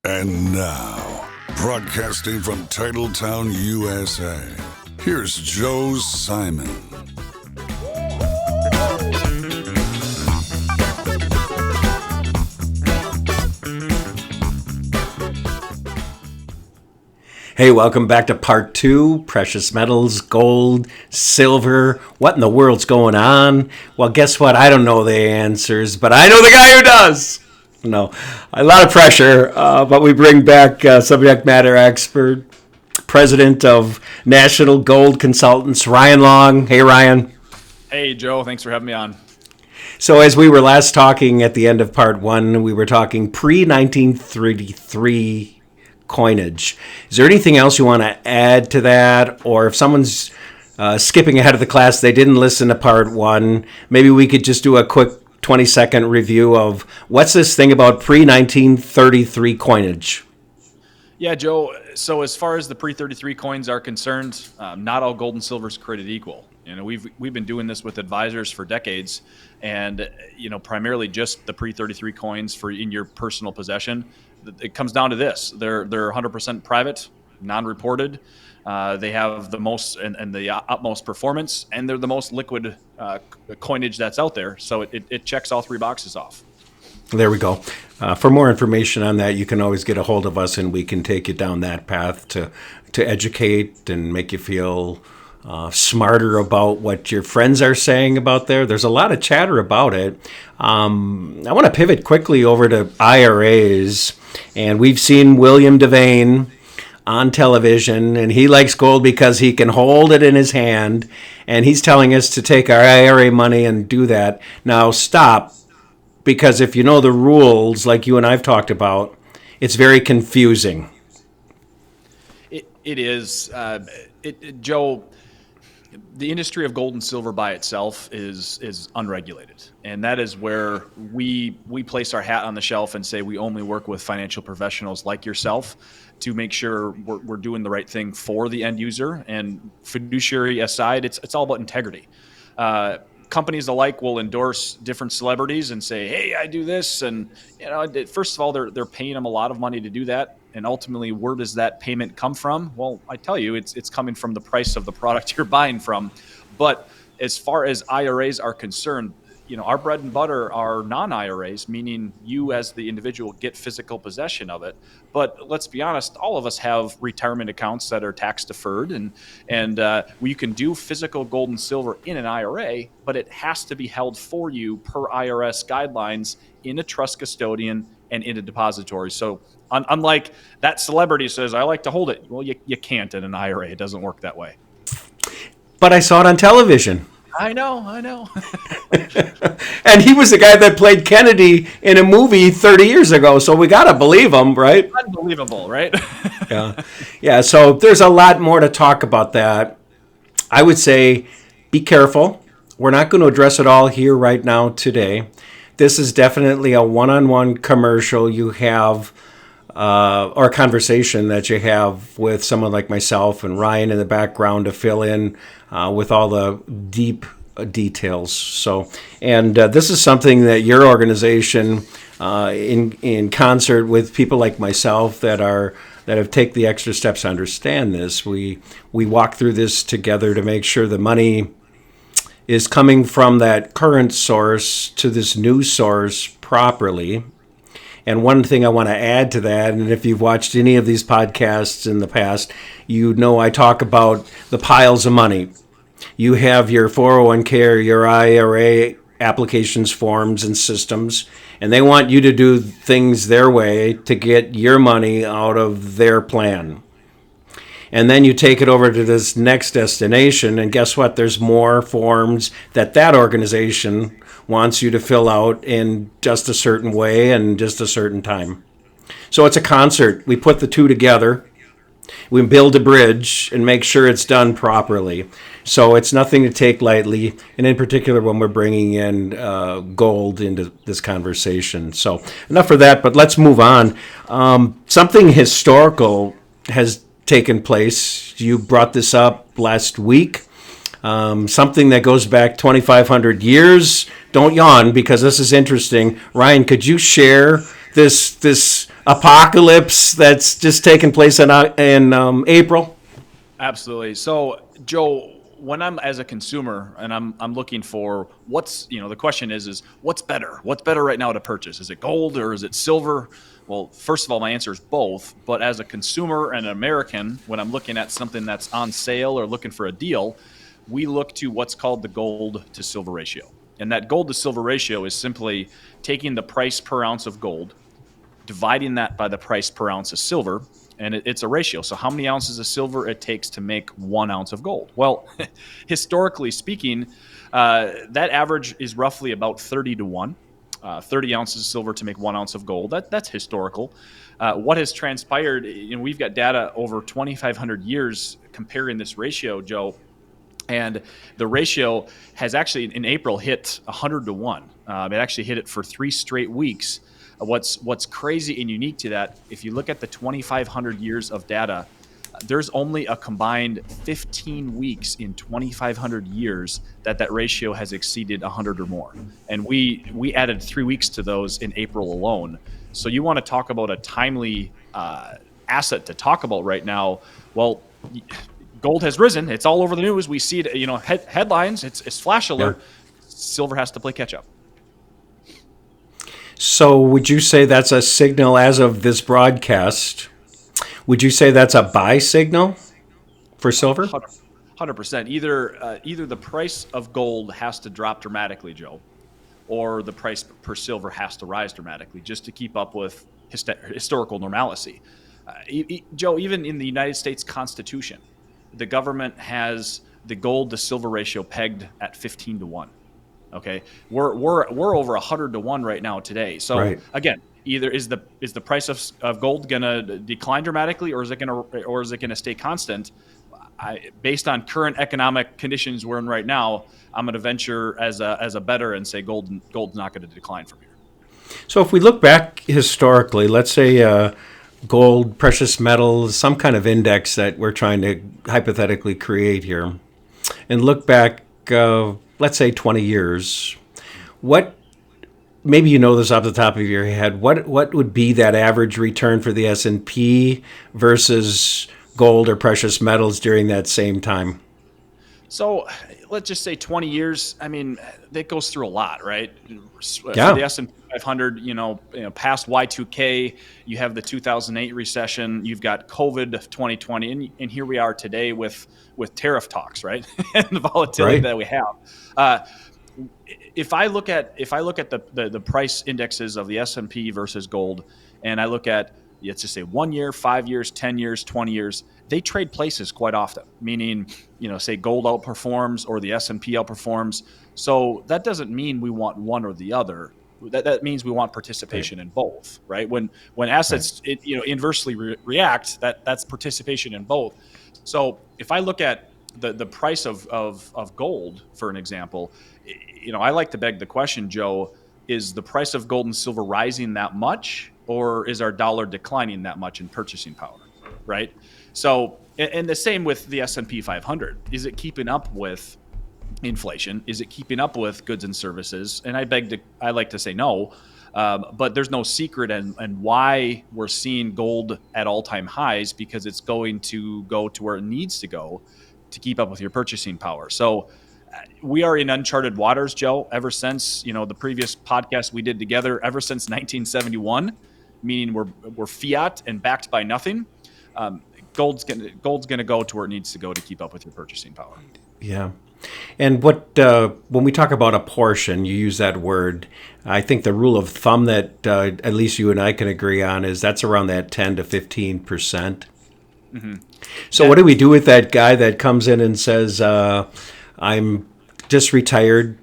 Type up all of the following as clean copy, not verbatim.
And now, broadcasting from Titletown, USA, here's Joe Simon. Hey, welcome back to part two, precious metals, gold, silver. What in the world's going on? Well, guess what? I don't know the answers, but I know the guy who does. No, a lot of pressure, but we bring back subject matter expert, president of National Gold Consultants, Ryan Long. Hey, Ryan. Hey, Joe. Thanks for having me on. So as we were last talking at the end of part one, we were talking pre-1933 coinage. Is there anything else you want to add to that? Or if someone's skipping ahead of the class, they didn't listen to part one, maybe we could just do a quick 20-second review of what's this thing about pre-1933 coinage? Yeah, Joe. So as far as the pre-33 coins are concerned, not all gold and silver is created equal. You know, we've been doing this with advisors for decades, and primarily just the pre-33 coins for in your personal possession. It comes down to this: they're 100% private, non-reported. They have the most and the utmost performance, and they're the most liquid coinage that's out there. So it checks all three boxes off. There we go. For more information on that, you can always get a hold of us, and we can take you down that path to educate and make you feel smarter about what your friends are saying about there. There's a lot of chatter about it. I want to pivot quickly over to IRAs, and we've seen William Devane on television, and he likes gold because he can hold it in his hand, and he's telling us to take our IRA money and do that. Now stop, because if you know the rules, like you and I've talked about, it's very confusing. It is, Joe. The industry of gold and silver by itself is unregulated, and that is where we place our hat on the shelf and say we only work with financial professionals like yourself to make sure we're doing the right thing for the end user. And fiduciary aside, it's all about integrity. Companies alike will endorse different celebrities and say, "Hey, I do this," and first of all, they're paying them a lot of money to do that. And ultimately, where does that payment come from? Well, I tell you, it's coming from the price of the product you're buying from. But as far as IRAs are concerned, our bread and butter are non-IRAs, meaning you as the individual get physical possession of it. But let's be honest, all of us have retirement accounts that are tax deferred, and you can do physical gold and silver in an IRA, but it has to be held for you per IRS guidelines in a trust custodian and in a depository. So unlike that celebrity says, "I like to hold it," well, you can't in an IRA. It doesn't work that way. But I saw it on television. I know. And he was the guy that played Kennedy in a movie 30 years ago, so we got to believe him, right? Unbelievable, right? Yeah, so there's a lot more to talk about that. I would say be careful. We're not going to address it all here right now today. This is definitely a one-on-one commercial you have or conversation that you have with someone like myself and Ryan in the background to fill in with all the deep details. So, and this is something that your organization, in concert with people like myself that have taken the extra steps to understand this, we walk through this together to make sure the money is coming from that current source to this new source properly. And one thing I want to add to that, and if you've watched any of these podcasts in the past, you know I talk about the piles of money. You have your 401k or your IRA applications, forms, and systems, and they want you to do things their way to get your money out of their plan. And then you take it over to this next destination, and guess what? There's more forms that organization wants you to fill out in just a certain way and just a certain time. So it's a concert. We put the two together. We build a bridge and make sure it's done properly. So it's nothing to take lightly, and in particular when we're bringing in gold into this conversation. So enough for that, but let's move on. Something historical has taken place. You brought this up last week. Something that goes back 2,500 years. Don't yawn, because this is interesting. Ryan, could you share this apocalypse that's just taking place in April? Absolutely. So, Joe, when I'm as a consumer and I'm looking for what's, the question is what's better? What's better right now to purchase? Is it gold or is it silver? Well, first of all, my answer is both. But as a consumer and an American, when I'm looking at something that's on sale or looking for a deal, we look to what's called the gold to silver ratio. And that gold to silver ratio is simply taking the price per ounce of gold, dividing that by the price per ounce of silver, and it's a ratio. So how many ounces of silver it takes to make 1 ounce of gold? Well, historically speaking, that average is roughly about 30 to 1. 30 ounces of silver to make 1 ounce of gold. That's historical. What has transpired, we've got data over 2,500 years comparing this ratio, Joe, and the ratio has actually in April hit 100 to 1. It actually hit it for 3 straight weeks. What's crazy and unique to that, if you look at the 2,500 years of data, there's only a combined 15 weeks in 2,500 years that ratio has exceeded 100 or more. And we added 3 weeks to those in April alone. So you want to talk about a timely asset to talk about right now. Well, gold has risen. It's all over the news. We see it, headlines. It's flash alert. Yeah. Silver has to play catch up. So would you say that's a signal as of this broadcast? Would you say that's a buy signal for silver? 100%. Either the price of gold has to drop dramatically, Joe, or the price per silver has to rise dramatically just to keep up with historical normalcy. Joe, even in the United States Constitution, the government has the gold to silver ratio pegged at 15 to 1. Okay, we're over 100 to 1 right now today. So right. Again, either is the price of gold going to decline dramatically, or is it going to stay constant? Based on current economic conditions we're in right now, I'm going to venture as a bettor and say gold's not going to decline from here. So if we look back historically, let's say gold, precious metals, some kind of index that we're trying to hypothetically create here, and look back, let's say 20 years, maybe you know this off the top of your head, what would be that average return for the S&P versus gold or precious metals during that same time? So let's just say 20 years. I mean, that goes through a lot, right? Yeah. For the S&P 500, past Y2K, you have the 2008 recession, you've got COVID of 2020, and here we are today with tariff talks, right? And the volatility that we have. If I look at the price indexes of the S&P versus gold, and I look at, let's just say 1 year, 5 years, 10 years, 20 years, they trade places quite often, meaning, say gold outperforms or the S&P outperforms. So that doesn't mean we want one or the other. That means we want participation in both, right? When assets inversely react, that's participation in both. So if I look at the price of gold, for an example, I like to beg the question, Joe, is the price of gold and silver rising that much, or is our dollar declining that much in purchasing power, right? So, and the same with the S&P 500. Is it keeping up with inflation? Is it keeping up with goods and services? And I like to say no, but there's no secret and why we're seeing gold at all-time highs, because it's going to go to where it needs to go to keep up with your purchasing power. So we are in uncharted waters, Joe, ever since, the previous podcast we did together, ever since 1971, meaning we're fiat and backed by nothing. Gold's gonna go to where it needs to go to keep up with your purchasing power. Yeah. And when we talk about a portion, you use that word. I think the rule of thumb that at least you and I can agree on is that's around that 10 to 15%. Mm-hmm. So what do we do with that guy that comes in and says, I'm just retired,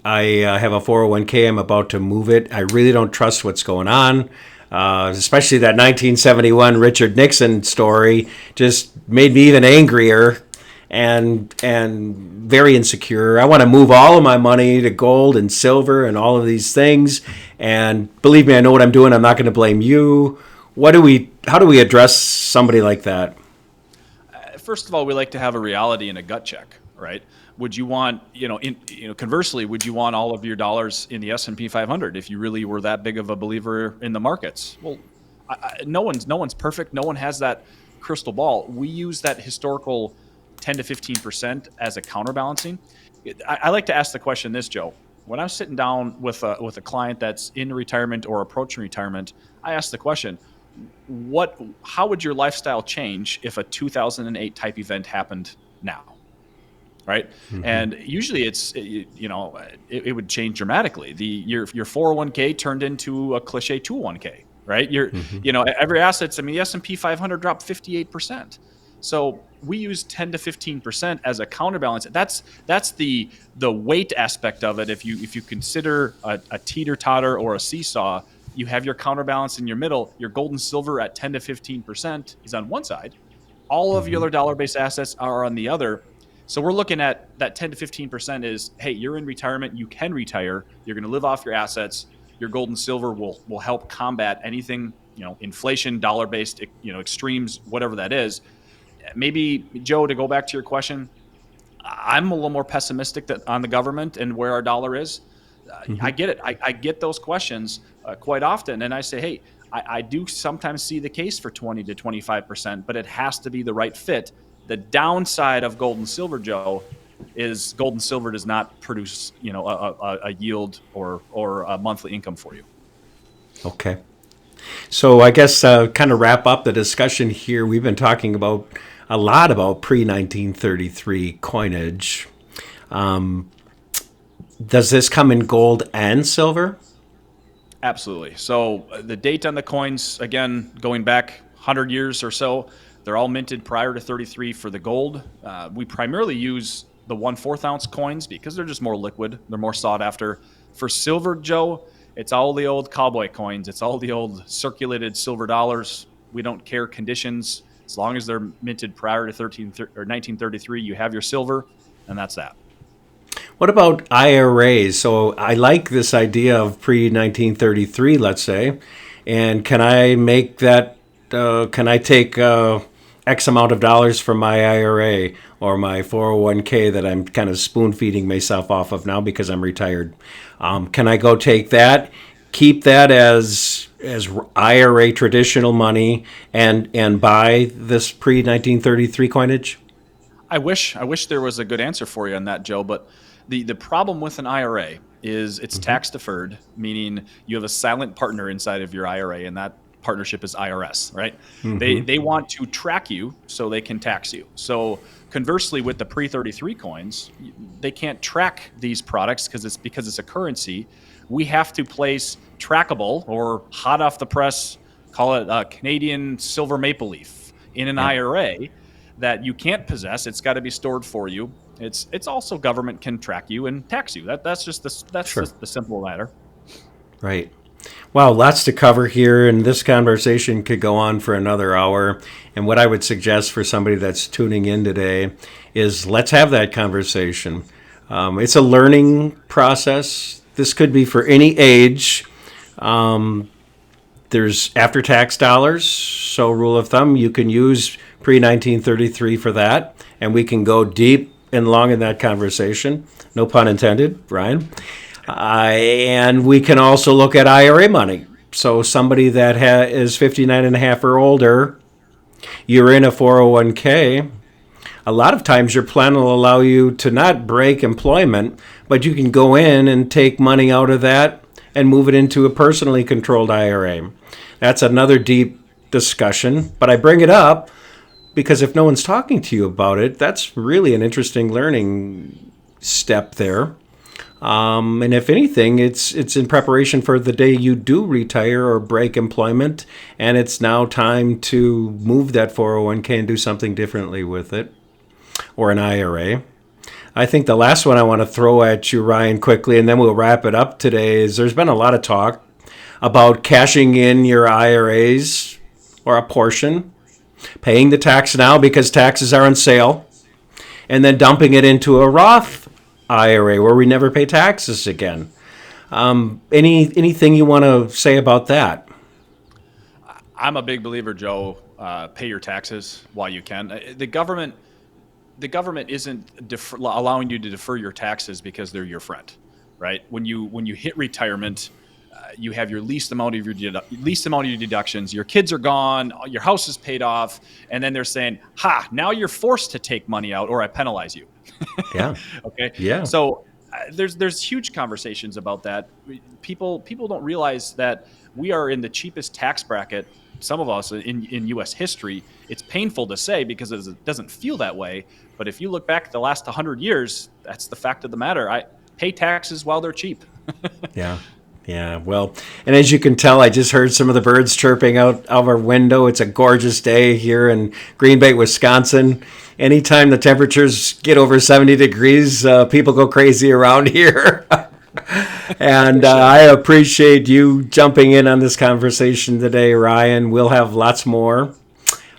I have a 401k, I'm about to move it, I really don't trust what's going on? Especially that 1971 Richard Nixon story just made me even angrier and very insecure. I want to move all of my money to gold and silver and all of these things. And believe me, I know what I'm doing. I'm not going to blame you. How do we address somebody like that? First of all, we like to have a reality and a gut check, right? Would you want, conversely, would you want all of your dollars in the S&P 500 if you really were that big of a believer in the markets? Well, No one's perfect. No one has that crystal ball. We use that historical 10 to 15% as a counterbalancing. I like to ask the question this, Joe. When I'm sitting down with a client that's in retirement or approaching retirement, I ask the question, how would your lifestyle change if a 2008 type event happened now? Right. Mm-hmm. And usually it would change dramatically. Your 401k turned into a cliche 201k, right? Mm-hmm. Every assets, I mean, the S&P 500 dropped 58%. So we use 10 to 15% as a counterbalance. That's the weight aspect of it. If you consider a teeter totter or a seesaw, you have your counterbalance in your middle. Your gold and silver at 10 to 15% is on one side. All of your Mm-hmm. other dollar-based assets are on the other. So we're looking at that 10 to 15% is, hey, you're in retirement, you can retire, you're going to live off your assets. Your gold and silver will help combat anything, inflation, dollar-based, extremes, whatever that is. Maybe, Joe, to go back to your question, I'm a little more pessimistic on the government and where our dollar is. Mm-hmm. I get it. I get those questions quite often. And I say, hey, I do sometimes see the case for 20 to 25%, but it has to be the right fit. The downside of gold and silver, Joe, is gold and silver does not produce, a yield or a monthly income for you. Okay. So I guess kind of wrap up the discussion here. We've been talking about a lot about pre-1933 coinage. Does this come in gold and silver? Absolutely. So the date on the coins, again, going back 100 years or so, they're all minted prior to 33 for the gold. We primarily use the 1/4 ounce coins because they're just more liquid. They're more sought after. For silver, Joe, it's all the old cowboy coins. It's all the old circulated silver dollars. We don't care conditions. As long as they're minted prior to 1933, you have your silver, and that's that. What about IRAs? So I like this idea of pre-1933, let's say. And can I make that, can I take X amount of dollars from my IRA or my 401k that I'm kind of spoon feeding myself off of now because I'm retired? Can I go take that, keep that as IRA traditional money, and buy this pre-1933 coinage? I wish there was a good answer for you on that, Joe. But the problem with an IRA is it's Mm-hmm. tax deferred, meaning you have a silent partner inside of your IRA, and that partnership is IRS, right? They Mm-hmm. they want to track you so they can tax you. So conversely, with the pre-33 coins, they can't track these products because it's a currency. We have to place trackable or hot off the press, call it a Canadian silver maple leaf in an Yeah. IRA that you can't possess. It's got to be stored for you. It's also government can track you and tax you. That's Sure. just the simple matter. Right. Wow, lots to cover here, and this conversation could go on for another hour. And what I would suggest for somebody that's tuning in today is let's have that conversation. It's a learning process. This could be for any age. There's after tax dollars, so rule of thumb, you can use pre 1933 for that, and we can go deep and long in that conversation. No pun intended, Ryan. And we can also look at IRA money. So somebody that is 59 and a half or older, you're in a 401k. A lot of times your plan will allow you to not break employment, but you can go in and take money out of that and move it into a personally controlled IRA. That's another deep discussion, but I bring it up because if no one's talking to you about it, that's really an interesting learning step there. And if anything, it's in preparation for the day you do retire or break employment, and it's now time to move that 401k and do something differently with it, or an IRA. I think the last one I want to throw at you, Ryan, quickly, and then we'll wrap it up today, is there's been a lot of talk about cashing in your IRAs or a portion, paying the tax now because taxes are on sale, and then dumping it into a Roth IRA where we never pay taxes again. Anything you want to say about that? I'm a big believer, Joe. Pay your taxes while you can. The government isn't allowing you to defer your taxes because they're your friend, right? When you hit retirement, you have your least amount of your deductions. Your kids are gone. Your house is paid off, and then they're saying, "Ha! Now you're forced to take money out, or I penalize you." Yeah. Okay. Yeah. So there's huge conversations about that. People don't realize that we are in the cheapest tax bracket. Some of us in U.S. history. It's painful to say because it doesn't feel that way. But if you look back the last 100 years, that's the fact of the matter. I pay taxes while they're cheap. Yeah. Yeah. Well, and as you can tell, I just heard some of the birds chirping out of our window. It's a gorgeous day here in Green Bay, Wisconsin. Anytime the temperatures get over 70 degrees, people go crazy around here. And I appreciate you jumping in on this conversation today, Ryan. We'll have lots more.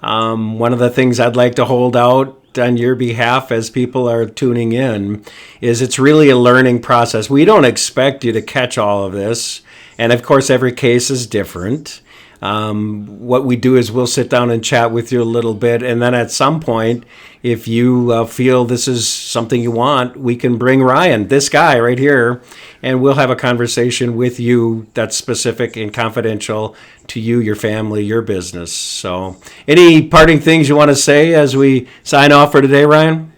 One of the things I'd like to hold out on your behalf as people are tuning in is it's really a learning process. We don't expect you to catch all of this. And of course, every case is different. What we do is we'll sit down and chat with you a little bit. And then at some point, if you feel this is something you want, we can bring Ryan, this guy right here, and we'll have a conversation with you that's specific and confidential to you, your family, your business. So any parting things you want to say as we sign off for today, Ryan?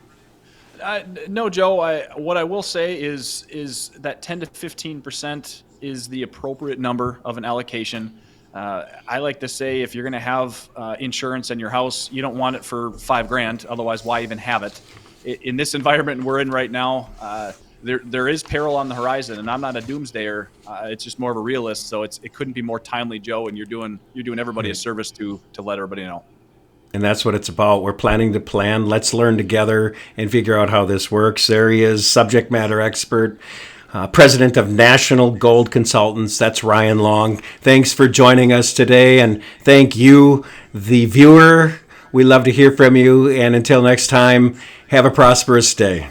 No, Joe. What I will say is that 10 to 15% is the appropriate number of an allocation. I like to say if you're going to have insurance in your house, you don't want it for $5,000. Otherwise, why even have it? In this environment we're in right now, there is peril on the horizon, and I'm not a doomsdayer. It's just more of a realist. So it couldn't be more timely, Joe. And you're doing everybody a service to let everybody know. And that's what it's about. We're planning to plan. Let's learn together and figure out how this works. There he is, subject matter expert. President of National Gold Consultants. That's Ryan Long. Thanks for joining us today, and thank you, the viewer. We love to hear from you, and until next time, have a prosperous day.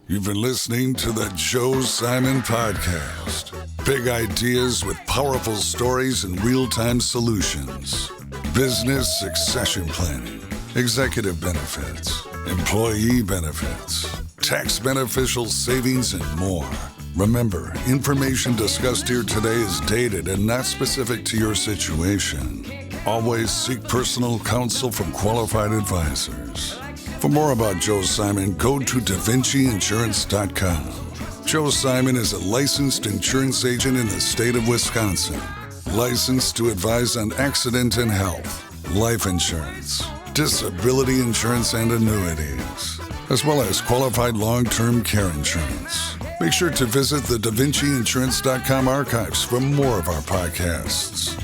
You've been listening to the Joe Simon Podcast. Big ideas with powerful stories and real-time solutions. Business succession planning, executive benefits, employee benefits, tax beneficial savings, and more. Remember, information discussed here today is dated and not specific to your situation. Always seek personal counsel from qualified advisors. For more about Joe Simon, go to DaVinciInsurance.com. Joe Simon is a licensed insurance agent in the state of Wisconsin. Licensed to advise on accident and health, life insurance, disability insurance, and annuities, as well as qualified long-term care insurance. Make sure to visit the DaVinciInsurance.com archives for more of our podcasts.